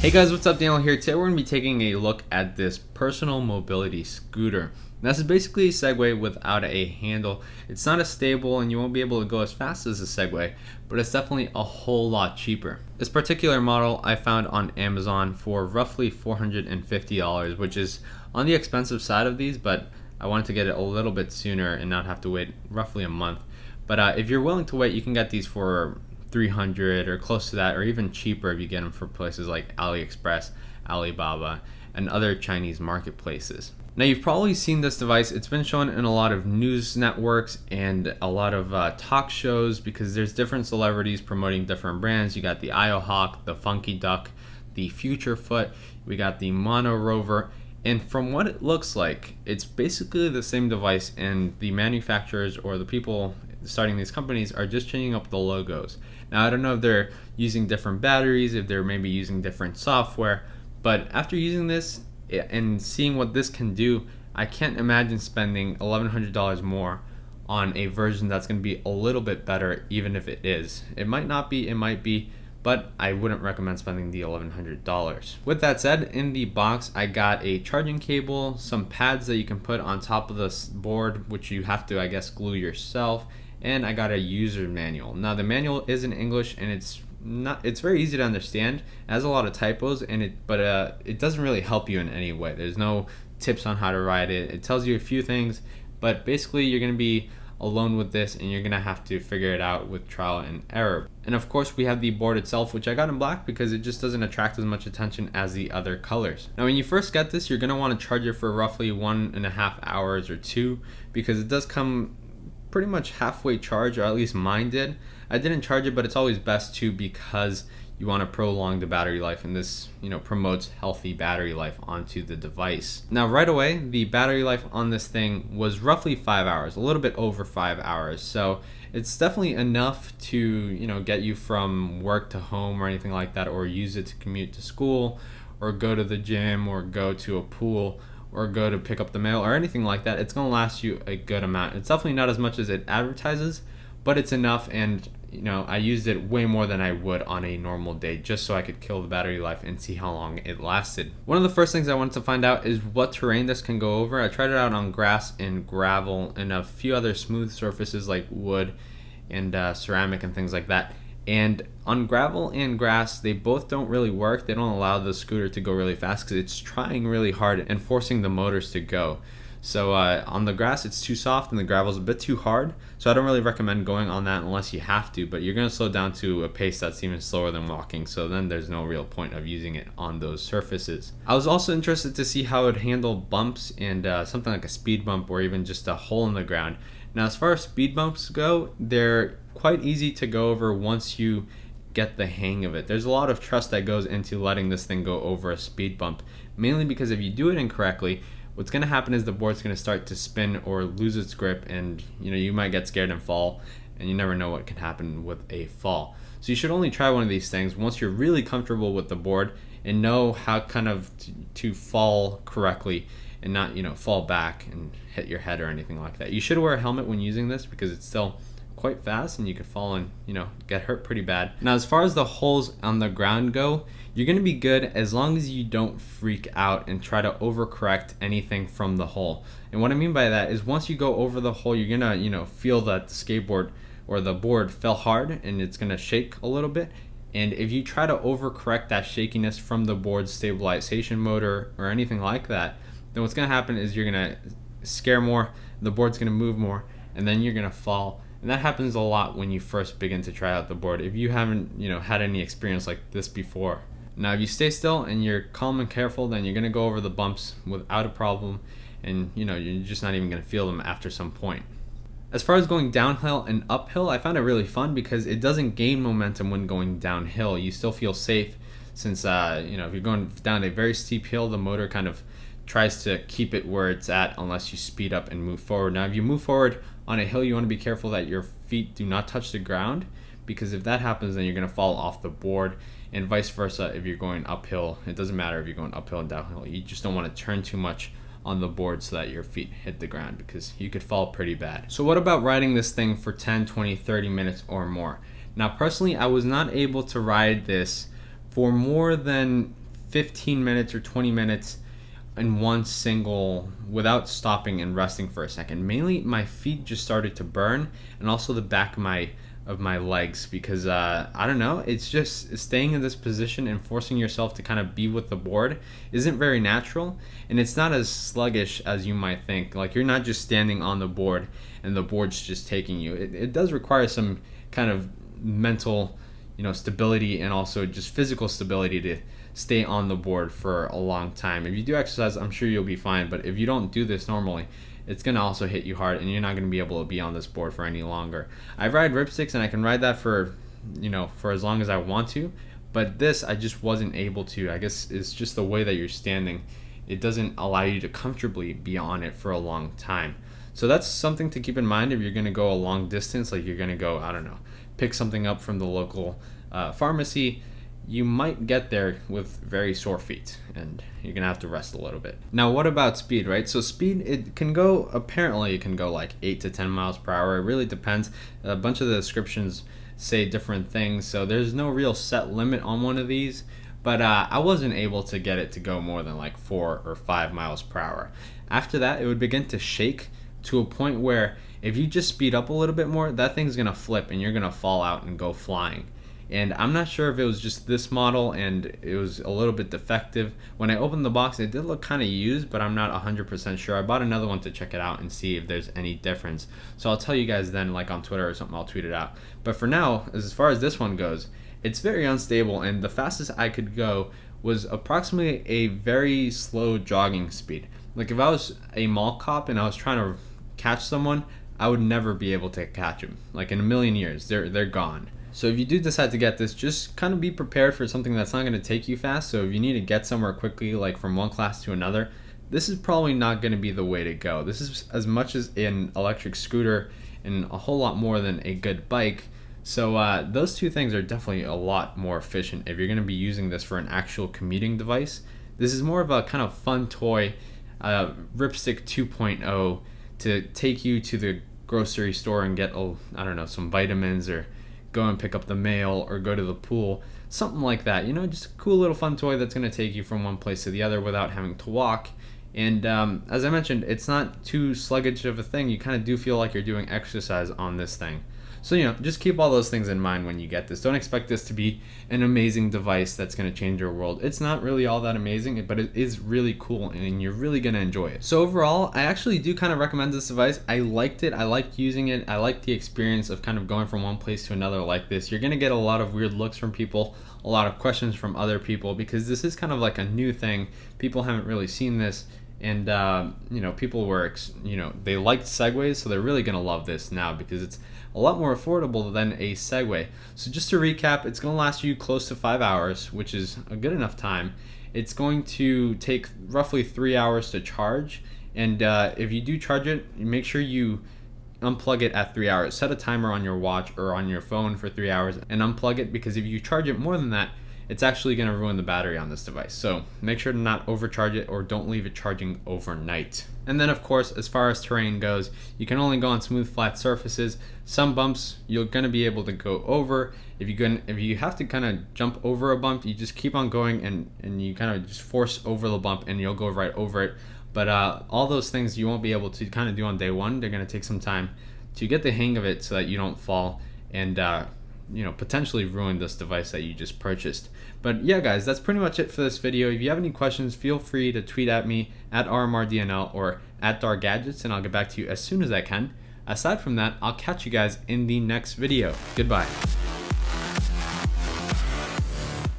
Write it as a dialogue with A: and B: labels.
A: Hey guys, what's up? Daniel here. Today we're going to be taking a look at this personal mobility scooter. Now, this is basically a Segway without a handle. It's not as stable and you won't be able to go as fast as a Segway, but it's definitely a whole lot cheaper. This particular model I found on Amazon for roughly $450, which is on the expensive side of these, but I wanted to get it a little bit sooner and not have to wait roughly a month. But if you're willing to wait, you can get these for $300 or close to that, or even cheaper if you get them for places like AliExpress, Alibaba, and other Chinese marketplaces. Now, you've probably seen this device. It's been shown in a lot of news networks and a lot of talk shows because there's different celebrities promoting different brands. You got the Hawk, the PhunkeeDuck, the Future Foot, we got the MonoRover, and from what it looks like, it's basically the same device, and the manufacturers or the people starting these companies are just changing up the logos. Now, I don't know if they're using different batteries, if they're maybe using different software, but after using this and seeing what this can do, I can't imagine spending $1,100 more on a version that's going to be a little bit better, even if it is. It might not be, it might be, but I wouldn't recommend spending the $1,100. With that said, in the box I got a charging cable, some pads that you can put on top of this board, which you have to, I guess, glue yourself, and I got a user manual. Now, the manual is in English and it's very easy to understand. It has a lot of typos in it, but it doesn't really help you in any way. There's no tips on how to ride it. It tells you a few things, but basically you're going to be alone with this and you're going to have to figure it out with trial and error. And of course, we have the board itself, which I got in black because it just doesn't attract as much attention as the other colors. Now, when you first get this, you're going to want to charge it for roughly 1.5 hours or 2, because it does come pretty much halfway charged, or at least mine did. I didn't charge it, but it's always best to, because you want to prolong the battery life, and this promotes healthy battery life onto the device. Now, right away, the battery life on this thing was roughly 5 hours, a little bit over 5 hours. So it's definitely enough to get you from work to home or anything like that, or use it to commute to school, or go to the gym, or go to a pool, or go to pick up the mail, or anything like that. It's going to last you a good amount. It's definitely not as much as it advertises, but it's enough, and I used it way more than I would on a normal day, just so I could kill the battery life and see how long it lasted. One of the first things I wanted to find out is what terrain this can go over. I tried it out on grass and gravel and a few other smooth surfaces like wood and ceramic and things like that. And on gravel and grass, they both don't really work. They don't allow the scooter to go really fast because it's trying really hard and forcing the motors to go. So on the grass, it's too soft, and the gravel's a bit too hard. So I don't really recommend going on that unless you have to, but you're going to slow down to a pace that's even slower than walking. So then there's no real point of using it on those surfaces. I was also interested to see how it would handle bumps and something like a speed bump, or even just a hole in the ground. Now, as far as speed bumps go, they're quite easy to go over once you get the hang of it. There's a lot of trust that goes into letting this thing go over a speed bump, mainly because if you do it incorrectly, what's going to happen is the board's going to start to spin or lose its grip, and you might get scared and fall, and you never know what can happen with a fall. So you should only try one of these things once you're really comfortable with the board and know how kind of to fall correctly and not fall back and hit your head or anything like that. You should wear a helmet when using this because it's still quite fast and you could fall and get hurt pretty bad. Now, as far as the holes on the ground go, you're going to be good as long as you don't freak out and try to overcorrect anything from the hole. And what I mean by that is once you go over the hole, you're going to feel that the skateboard or the board fell hard and it's going to shake a little bit. And if you try to overcorrect that shakiness from the board's stabilization motor or anything like that, then what's going to happen is you're going to scare more, the board's going to move more, and then you're going to fall. And that happens a lot when you first begin to try out the board, if you haven't had any experience like this before. Now, if you stay still and you're calm and careful, then you're going to go over the bumps without a problem, and you're just not even going to feel them after some point. As far as going downhill and uphill, I found it really fun because it doesn't gain momentum when going downhill. You still feel safe since if you're going down a very steep hill, the motor kind of tries to keep it where it's at unless you speed up and move forward. Now, if you move forward on a hill, you want to be careful that your feet do not touch the ground, because if that happens, then you're going to fall off the board, and vice versa if you're going uphill. It doesn't matter if you're going uphill and downhill. You just don't want to turn too much on the board so that your feet hit the ground, because you could fall pretty bad. So what about riding this thing for 10, 20, 30 minutes or more? Now, personally, I was not able to ride this for more than 15 minutes or 20 minutes in one single without stopping and resting for a second. Mainly my feet just started to burn, and also the back of my legs, because I don't know, it's just staying in this position and forcing yourself to kind of be with the board isn't very natural, and it's not as sluggish as you might think. Like, you're not just standing on the board and the board's just taking you. It does require some kind of mental, stability, and also just physical stability to stay on the board for a long time. If you do exercise, I'm sure you'll be fine, but if you don't do this normally, it's going to also hit you hard, and you're not going to be able to be on this board for any longer. I ride ripsticks, and I can ride that for as long as I want to, but this I just wasn't able to. I guess it's just the way that you're standing. It doesn't allow you to comfortably be on it for a long time. So that's something to keep in mind if you're going to go a long distance, like you're going to go, I don't know, pick something up from the local pharmacy. You might get there with very sore feet, and you're gonna have to rest a little bit. Now, what about speed, right? So speed, apparently it can go like 8 to 10 miles per hour. It really depends. A bunch of the descriptions say different things, so there's no real set limit on one of these, but I wasn't able to get it to go more than like 4 or 5 miles per hour. After that, it would begin to shake to a point where if you just speed up a little bit more, that thing's gonna flip and you're gonna fall out and go flying. And I'm not sure if it was just this model and it was a little bit defective. When I opened the box, it did look kind of used, but I'm not 100% sure. I bought another one to check it out and see if there's any difference. So I'll tell you guys then, like on Twitter or something, I'll tweet it out. But for now, as far as this one goes, it's very unstable, and the fastest I could go was approximately a very slow jogging speed. Like if I was a mall cop and I was trying to catch someone, I would never be able to catch them. Like in a million years, they're gone. So if you do decide to get this, just kind of be prepared for something that's not going to take you fast. So if you need to get somewhere quickly, like from one class to another, this is probably not going to be the way to go. This is as much as an electric scooter and a whole lot more than a good bike. So those two things are definitely a lot more efficient if you're going to be using this for an actual commuting device. This is more of a kind of fun toy, Ripstick 2.0, to take you to the grocery store and get, some vitamins, or go and pick up the mail, or go to the pool, something like that. Just a cool little fun toy that's going to take you from one place to the other without having to walk. And as I mentioned, it's not too sluggish of a thing. You kind of do feel like you're doing exercise on this thing. So, just keep all those things in mind when you get this. Don't expect this to be an amazing device that's going to change your world. It's not really all that amazing, but it is really cool, and you're really going to enjoy it. So overall, I actually do kind of recommend this device. I liked it. I liked using it. I liked the experience of kind of going from one place to another like this. You're going to get a lot of weird looks from people, a lot of questions from other people, because this is kind of like a new thing. People haven't really seen this. And people were they liked Segways, so they're really gonna love this now because it's a lot more affordable than a Segway. So just to recap, it's gonna last you close to 5 hours, which is a good enough time. It's going to take roughly 3 hours to charge, and if you do charge it, make sure you unplug it at 3 hours. Set a timer on your watch or on your phone for 3 hours and unplug it, because if you charge it more than that, it's actually going to ruin the battery on this device. So make sure to not overcharge it, or don't leave it charging overnight. And then of course, as far as terrain goes, you can only go on smooth flat surfaces. Some bumps you're going to be able to go over. If you have to kind of jump over a bump, you just keep on going and you kind of just force over the bump and you'll go right over it. But all those things you won't be able to kind of do on day one. They're going to take some time to get the hang of it so that you don't fall and potentially ruin this device that you just purchased. But yeah, guys, that's pretty much it for this video. If you have any questions, feel free to tweet at me at RMRDNL or at DarGadgets, and I'll get back to you as soon as I can. Aside from that, I'll catch you guys in the next video. Goodbye.